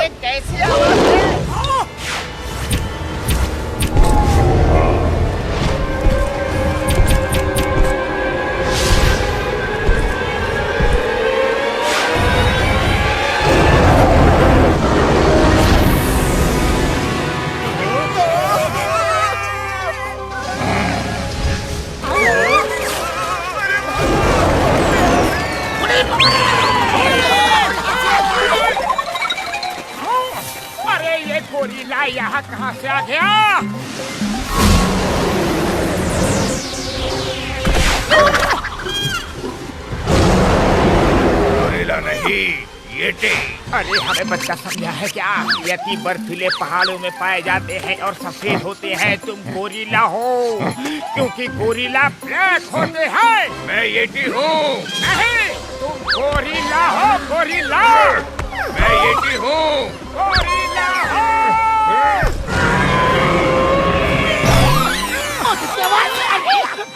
ये कैसी आवाज है? अरे ये गोरिल्ला यहाँ कहाँ से आ गया? गोरिल्ला नहीं, येटी। अरे हमें बच्चा समझा है क्या? यति बर्फीले पहाड़ों में पाए जाते हैं और सफेद होते हैं। तुम गोरिल्ला हो क्योंकि गोरिल्ला ब्लैक होते हैं। मैं येटी हूँ। नहीं, तुम गोरिल्ला हो, गोरिल्ला। मैं येटी हूँ। गोरिल्ला हो।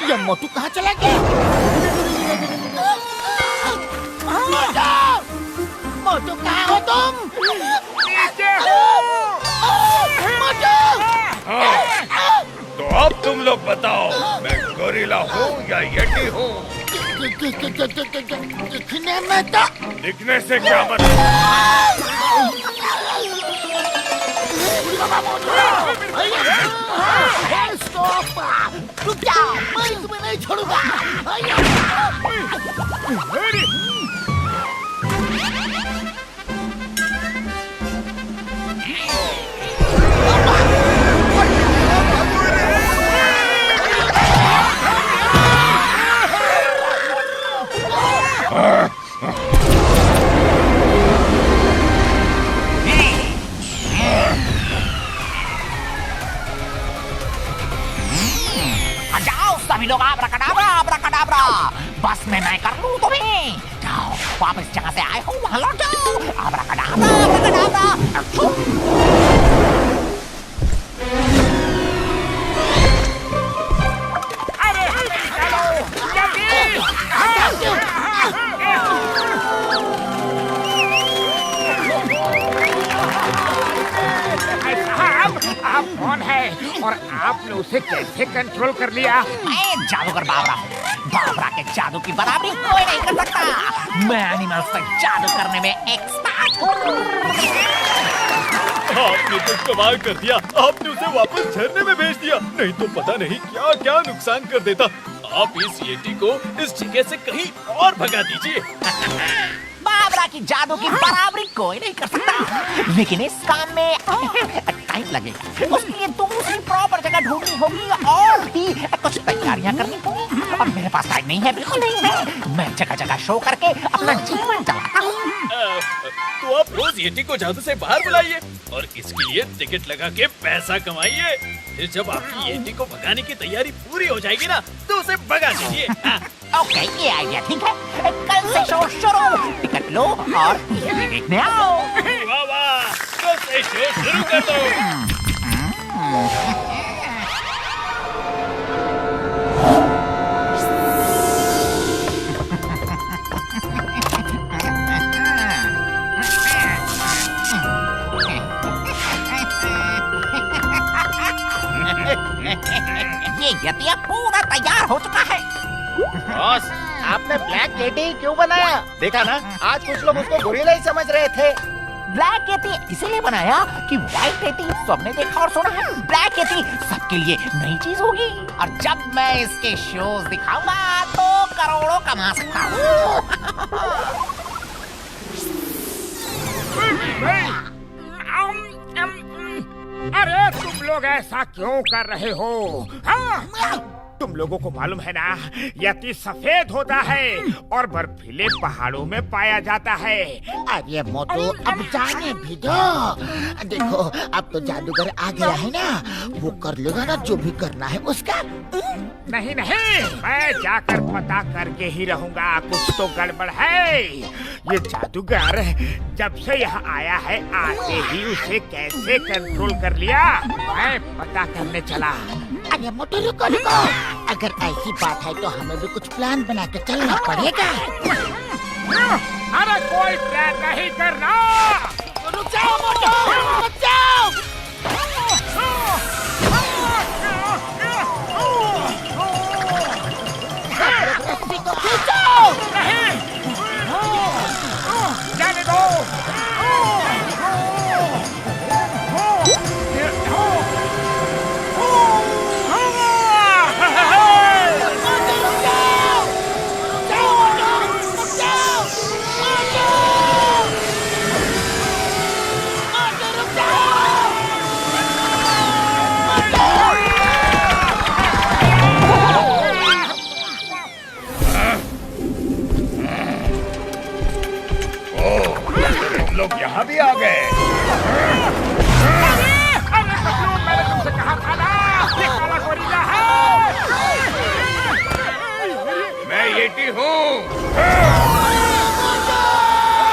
ये मोटू कहाँ चला गया? मोटू कहाँ हो तुम? नीचे हो। तो अब तुम लोग बताओ, मैं गोरिल्ला हूँ या येटी हूँ? दिखने में तो दिखने से क्या मतलब? रुक जाओ, मैं तुम्हें नहीं छोड़ूंगा। जाओ सभी लोग, आब्राकडाब्रा आब्राकडाब्रा। बस मैं कर लूं तुम्हें। जाओ वापस जहाँ से आए हो वहाँ लौट जाओ। आब्राकडाब्रा आब्राकडाब्रा। अरे चलो जल्दी। आप कौन है और आपने उसे कैसे कंट्रोल कर लिया? मैं जादूगर बाबरा हूँ। बाबरा के जादू की बराबरी कोई नहीं कर सकता। मैं एनिमल्स पर जादू करने में एक्सपर्ट हूँ। आपने तो कमाल कर दिया। आपने उसे वापस झरने में भेज दिया, नहीं तो पता नहीं क्या क्या नुकसान कर देता। आप इस येटी को इस जगह से कहीं और भगा दीजिए। बाबरा की जादू की बराबरी कोई नहीं कर सकता, लेकिन इस काम में टाइम लगेगा। उसके लिए दूसरी प्रॉपर जगह ढूंढनी होगी और भी कुछ तैयारियां करनी होगी। और मेरे पास टाइम नहीं है, बिल्कुल नहीं है। मैं जगह जगह शो करके अपना जीवन चलाता हूँ। तो आप रोज येटी को जादू से बाहर बुलाइए और इसके लिए टिकट लगा के पैसा कमाइए। फिर जब आपकी येटी को भगाने की तैयारी पूरी हो जाएगी ना, तो उसे भगा दीजिए। ओके, ये आइडिया ठीक है। कल से शो शुरू। टिकट लो और ये देखने आओ। वाह वाह, कल से शो शुरू कर दो। ये यतिया पूरा तैयार हो चुका है। बॉस, आपने ब्लैक येटी क्यों बनाया? देखा ना, आज कुछ लोग उसको गोरिल्ला ही समझ रहे थे। ब्लैक येती इसलिए बनाया कि व्हाइट येती सबने देखा और सुना है। ब्लैक येती सबके लिए नई चीज होगी और जब मैं इसके शोज दिखाऊंगा तो करोड़ों कमा सकता हूँ। अरे तुम लोग ऐसा क्यों कर रहे हो? हाँ? तुम लोगों को मालूम है ना, यति सफेद होता है और बर्फीले पहाड़ों में पाया जाता है। अरे मोटू, अब जाने भी दो। देखो, अब तो जादूगर आ गया है ना, वो कर लेगा ना जो भी करना है उसका। नहीं नहीं, मैं जाकर पता करके ही रहूंगा। कुछ तो गड़बड़ है। ये जादूगर जब से यहाँ आया है, आते ही उसे कैसे कंट्रोल कर लिया, मैं पता करने चला। अरे मोटू रुको रुको, अगर ऐसी बात है तो हमें भी कुछ प्लान बना के चलना पड़ेगा। अरे कोई प्लान नहीं करना। रुक जा। बचाओ मोटू, बचाओ। रस्सी को खींचो। जाने दो। लोग यहाँ भी आ गए। अरे पतलू, मैंने तुमसे कहा था ना, ये काला गोरिल्ला है। मैं येटी हूँ।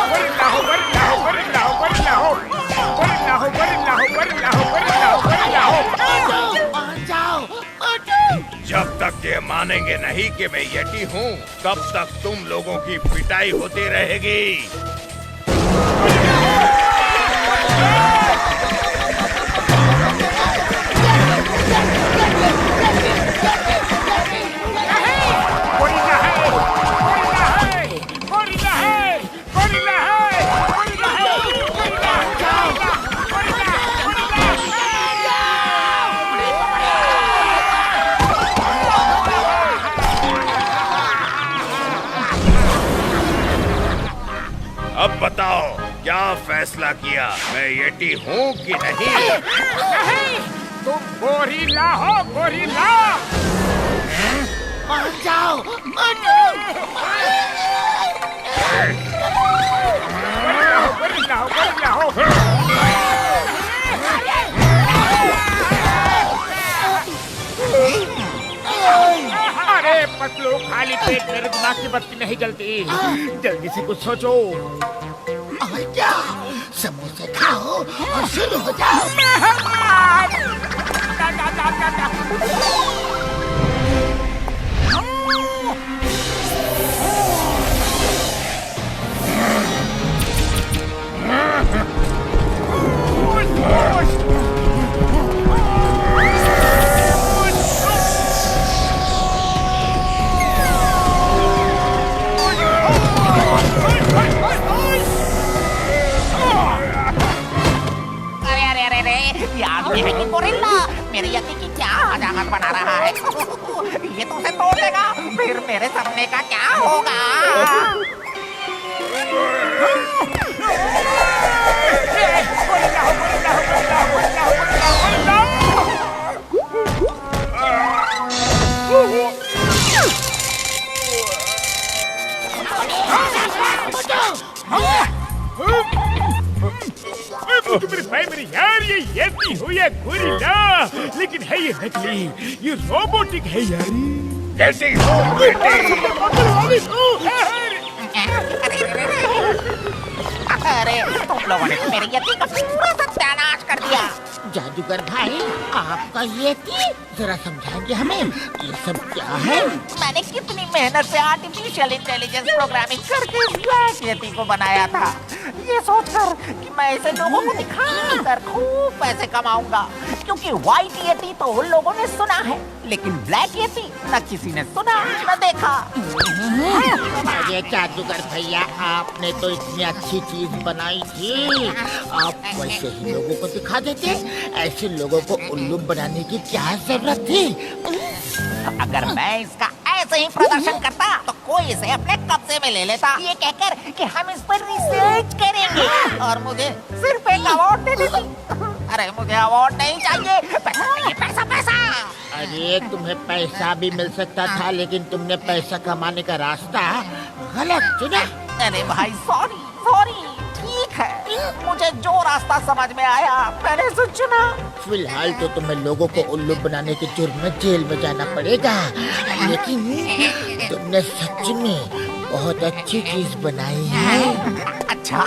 गोरिल्ला हो, गोरिल्ला हो, गोरिल्ला हो, गोरिल्ला हो, गोरिल्ला हो, गोरिल्ला हो, गोरिल्ला हो, गोरिल्ला हो, गोरिल्ला हो। मान जाओ मोटू। जब तक ये मानेंगे नहीं कि मैं येटी हूँ, तब तक तुम लोगों की पिटाई होती रहेगी। गोरिल्ला है, गोरिल्ला है, गोरिल्ला है, गोरिल्ला है, गोरिल्ला है, गोरिल्ला, गोरिल्ला, अब बताओ क्या फैसला किया, मैं येटी हूँ कि नहीं? नहीं, तुम गोरिल्ला हो, गोरिल्ला। मान जाओ मोटू। गोरिल्ला हो, गोरिल्ला हो। अरे पतलू, खाली पेट मेरे दिमाग की बत्ती नहीं जलती। जल्दी से कुछ सोचो। और क्या, समोसे खाओ और शुरू हो जाओ। ये है कि गोरिल्ला मेरी यति की क्या हजामत बना रहा है। ये तो उसे तोड़ देगा, फिर मेरे सपने का क्या होगा। गोरिल्ला हो, गोरिल्ला हो, गोरिल्ला हो, गोरिल्ला हो, गोरिल्ला मेरी यार, ये येती हुई है गोरिल्ला, लेकिन है ये नकली, ये रोबोटिक है यार। येटी हूँ, येटी। अरे तुम लोगों ने तो मेरी यति का पूरा सत्यानाश कर दिया। जादूगर भाई, आपका येती जरा समझाएंगे हमें, ये सब क्या है? मैंने कितनी मेहनत से आर्टिफिशियल इंटेलिजेंस प्रोग्रामिंग करके इस ब्लैक येती को बनाया था, ये सोचकर कि मैं इसे लोगों को दिखाकर खूब पैसे कमाऊंगा। क्योंकि व्हाइट येती तो उन लोगों ने सुना है, लेकिन ब्लैक येती न किसी ने सुना न देखा। अरे जादूगर भैया, आपने तो इतनी अच्छी चीज बनाई थी, आप वैसे ही लोगों को दिखा देते। ऐसे लोगों को उल्लू बनाने की क्या जरूरत थी? अगर मैं इसका ऐसे ही प्रदर्शन करता तो कोई इसे अपने कब्जे में ले लेता, ये कहकर कि हम इस पर रिसर्च करेंगे और मुझे सिर्फ एक अवार्ड दे देती। अरे मुझे अवार्ड नहीं चाहिए, पैसा चाहिए, पैसा पैसा। अरे तुम्हें पैसा भी मिल सकता था, लेकिन तुमने पैसा कमाने का रास्ता गलत चुना। अरे भाई सॉरी सॉरी, ठीक है, मुझे जो रास्ता समझ में आया मैंने उसे चुना। फिलहाल तो तुम्हें लोगों को उल्लू बनाने के जुर्म में जेल में जाना पड़ेगा, लेकिन तुमने सच में बहुत अच्छी चीज बनाई है। अच्छा